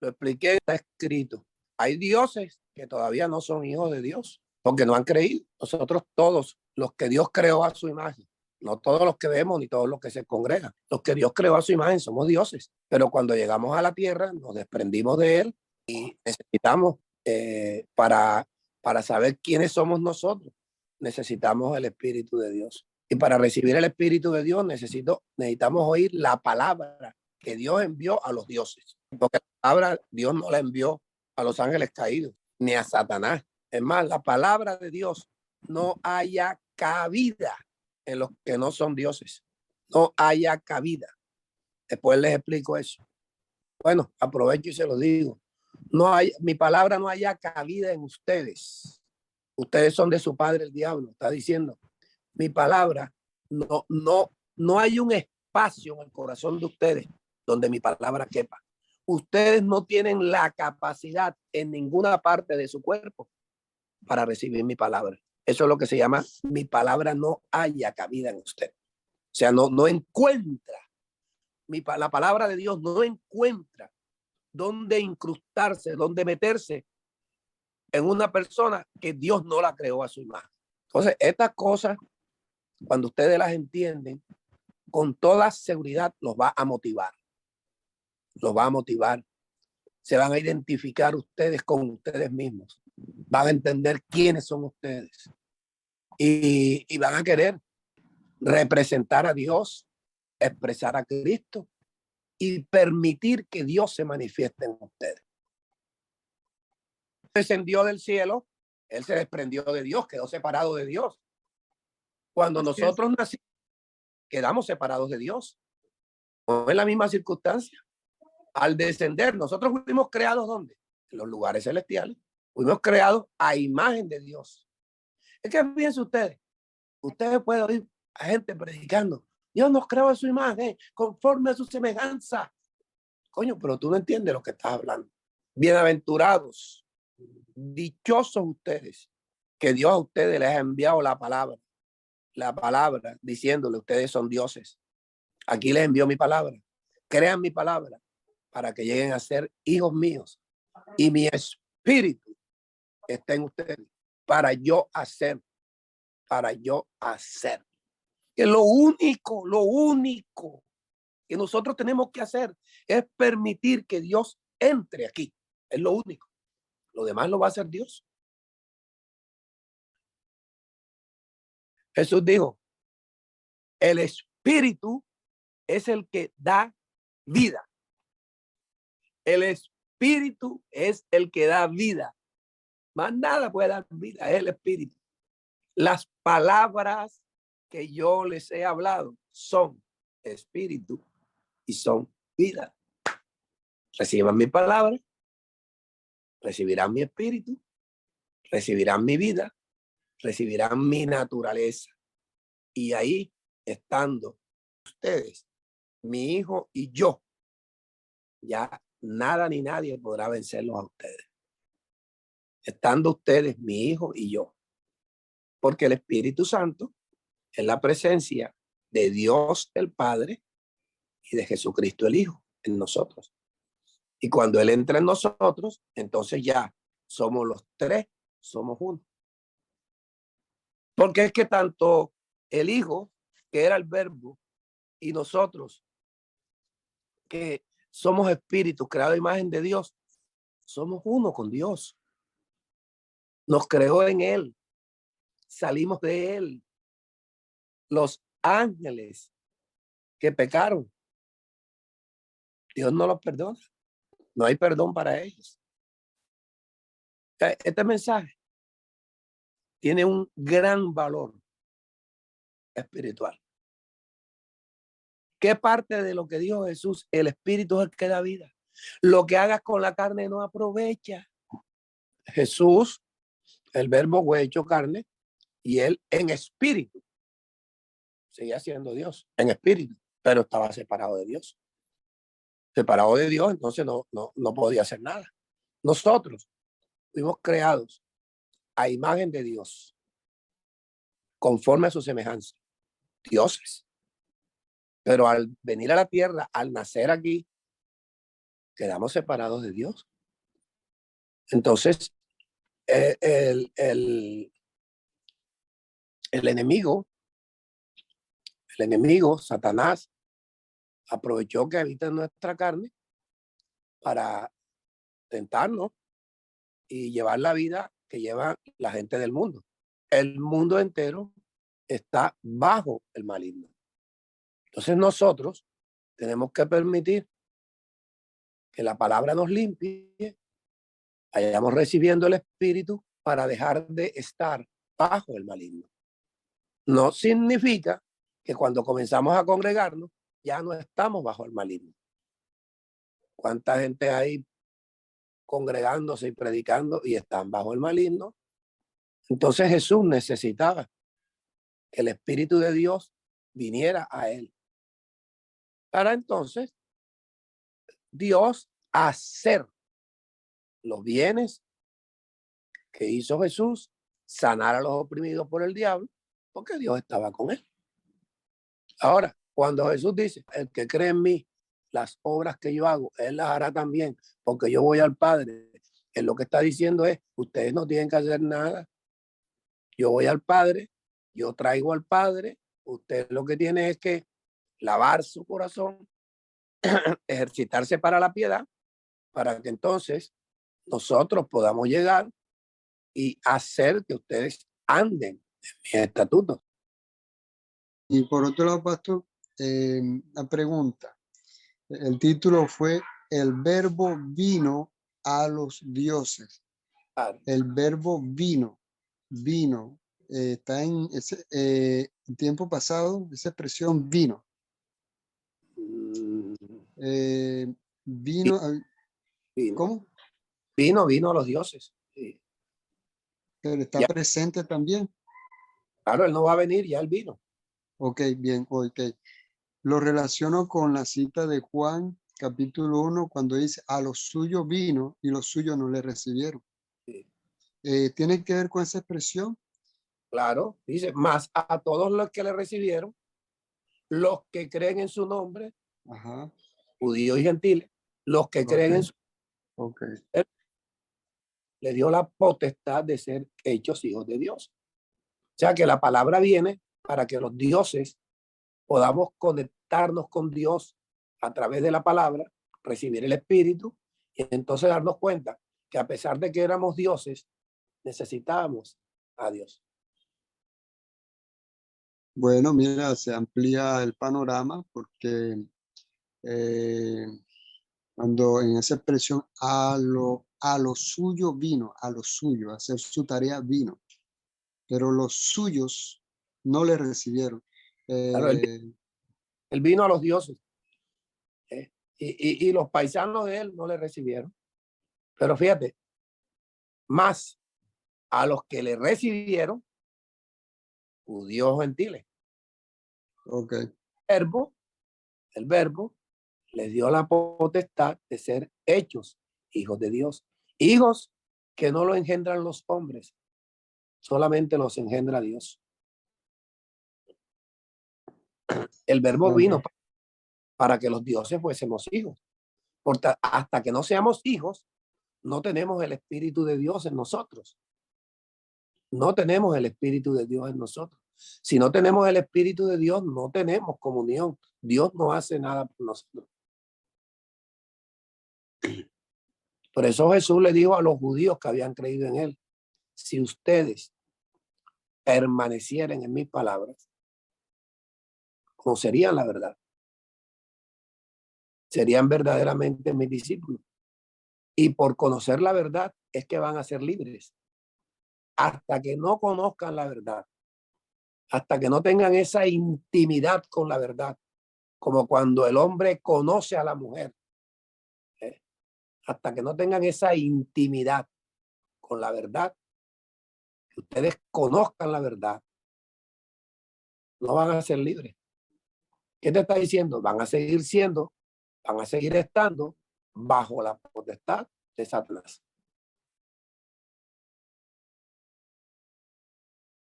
Lo expliqué, está escrito. Hay dioses que todavía no son hijos de Dios porque no han creído. Nosotros todos, los que Dios creó a su imagen, no todos los que vemos ni todos los que se congregan, los que Dios creó a su imagen somos dioses. Pero cuando llegamos a la tierra, nos desprendimos de él y necesitamos para saber quiénes somos nosotros, necesitamos el Espíritu de Dios. Y para recibir el Espíritu de Dios necesitamos oír la palabra que Dios envió a los dioses. Porque la palabra Dios no la envió a los ángeles caídos, ni a Satanás. Es más, la palabra de Dios no haya cabida en los que no son dioses. No haya cabida. Después les explico eso. Bueno, aprovecho y se lo digo. Mi palabra no haya cabida en ustedes. Ustedes son de su padre el diablo. Está diciendo, mi palabra no hay un espacio en el corazón de ustedes donde mi palabra quepa. Ustedes no tienen la capacidad en ninguna parte de su cuerpo para recibir mi palabra. Eso es lo que se llama, mi palabra no haya cabida en usted. O sea, no encuentra, la palabra de Dios no encuentra dónde incrustarse, dónde meterse en una persona que Dios no la creó a su imagen. Entonces, estas cosas, cuando ustedes las entienden, con toda seguridad los va a motivar. Los va a motivar. Se van a identificar ustedes con ustedes mismos. Van a entender quiénes son ustedes. Y van a querer representar a Dios, expresar a Cristo y permitir que Dios se manifieste en ustedes. Descendió del cielo, él se desprendió de Dios, quedó separado de Dios. Cuando nosotros nacimos, quedamos separados de Dios. No es la misma circunstancia. Al descender, nosotros fuimos creados ¿dónde? En los lugares celestiales. Fuimos creados a imagen de Dios. Es que fíjense ustedes pueden oír a gente predicando. Dios nos creó a su imagen, conforme a su semejanza. Coño, pero tú no entiendes lo que estás hablando. Bienaventurados, dichosos ustedes, que Dios a ustedes les ha enviado la palabra diciéndole, ustedes son dioses. Aquí les envió mi palabra. Crean mi palabra para que lleguen a ser hijos míos y mi espíritu está en ustedes para yo hacer. Que lo único que nosotros tenemos que hacer es permitir que Dios entre aquí. Es lo único. Lo demás lo va a hacer Dios. Jesús dijo, el espíritu es el que da vida. El espíritu es el que da vida. Más nada puede dar vida, es el espíritu. Las palabras que yo les he hablado son espíritu y son vida. Reciban mi palabra, recibirán mi espíritu, recibirán mi vida, recibirán mi naturaleza. Y ahí, estando ustedes, mi hijo y yo, ya nada ni nadie podrá vencerlos a ustedes. Estando ustedes, mi hijo y yo. Porque el Espíritu Santo es la presencia de Dios el Padre y de Jesucristo el Hijo en nosotros. Y cuando Él entra en nosotros, entonces ya somos los tres, somos uno. Porque es que tanto el Hijo, que era el Verbo, y nosotros, que somos espíritus creados a imagen de Dios, somos uno con Dios. Nos creó en Él, salimos de Él. Los ángeles que pecaron, Dios no los perdona. No hay perdón para ellos. Este mensaje tiene un gran valor espiritual. ¿Qué parte de lo que dijo Jesús? El espíritu es el que da vida. Lo que hagas con la carne no aprovecha. Jesús, el verbo fue hecho carne, y él en espíritu seguía siendo Dios, en espíritu, pero estaba separado de Dios. Separado de Dios, entonces no podía hacer nada. Nosotros fuimos creados a imagen de Dios, conforme a su semejanza, dioses. Pero al venir a la tierra, al nacer aquí, quedamos separados de Dios. Entonces, el enemigo, Satanás, aprovechó que habita en nuestra carne para tentarnos y llevar la vida que lleva la gente del mundo. El mundo entero está bajo el maligno. Entonces nosotros tenemos que permitir que la palabra nos limpie, vayamos recibiendo el Espíritu para dejar de estar bajo el maligno. No significa que cuando comenzamos a congregarnos ya no estamos bajo el maligno. ¿Cuánta gente hay congregándose y predicando y están bajo el maligno? Entonces Jesús necesitaba que el Espíritu de Dios viniera a él para entonces Dios hacer los bienes que hizo Jesús, sanar a los oprimidos por el diablo, porque Dios estaba con él. Ahora, cuando Jesús dice, el que cree en mí, las obras que yo hago, él las hará también, porque yo voy al Padre. Él lo que está diciendo es, ustedes no tienen que hacer nada. Yo voy al Padre, yo traigo al Padre, usted lo que tiene es que lavar su corazón, ejercitarse para la piedad, para que entonces nosotros podamos llegar y hacer que ustedes anden en mis estatutos. Y por otro lado, pastor, la pregunta, el título fue El verbo vino a los dioses. Claro. El verbo vino, está en ese tiempo pasado, esa expresión vino. Vino, Vino. ¿cómo? Vino a los dioses. Sí. Pero está Ya. presente también. Claro, él no va a venir, ya él vino. Ok, bien, ok. Lo relaciono con la cita de Juan, capítulo 1, cuando dice, a los suyos vino y los suyos no le recibieron. Sí. ¿Tiene que ver con esa expresión? Claro, dice, más a todos los que le recibieron, los que creen en su nombre, Ajá. judíos y gentiles, los que creen en su Ok. nombre, le dio la potestad de ser hechos hijos de Dios. O sea que la palabra viene para que los dioses podamos conectarnos con Dios a través de la palabra, recibir el Espíritu y entonces darnos cuenta que a pesar de que éramos dioses, necesitábamos a Dios. Bueno, mira, se amplía el panorama porque cuando en esa expresión a lo suyo vino, a lo suyo, a hacer su tarea vino, pero los suyos no le recibieron. Claro, él vino a los dioses y los paisanos de él no le recibieron. Pero fíjate, más a los que le recibieron, judíos o gentiles. Ok. El verbo les dio la potestad de ser hechos hijos de Dios. Hijos que no lo engendran los hombres, solamente los engendra Dios. El verbo vino para que los dioses fuésemos hijos. Porque hasta que no seamos hijos, no tenemos el Espíritu de Dios en nosotros. No tenemos el Espíritu de Dios en nosotros. Si no tenemos el Espíritu de Dios, no tenemos comunión. Dios no hace nada por nosotros. Por eso Jesús le dijo a los judíos que habían creído en él, si ustedes permanecieran en mis palabras, conocerían la verdad. Serían verdaderamente mis discípulos. Y por conocer la verdad es que van a ser libres. Hasta que no conozcan la verdad, hasta que no tengan esa intimidad con la verdad, como cuando el hombre conoce a la mujer, hasta que no tengan esa intimidad con la verdad, que ustedes conozcan la verdad, no van a ser libres. ¿Qué te está diciendo? Van a seguir estando bajo la potestad de Satanás.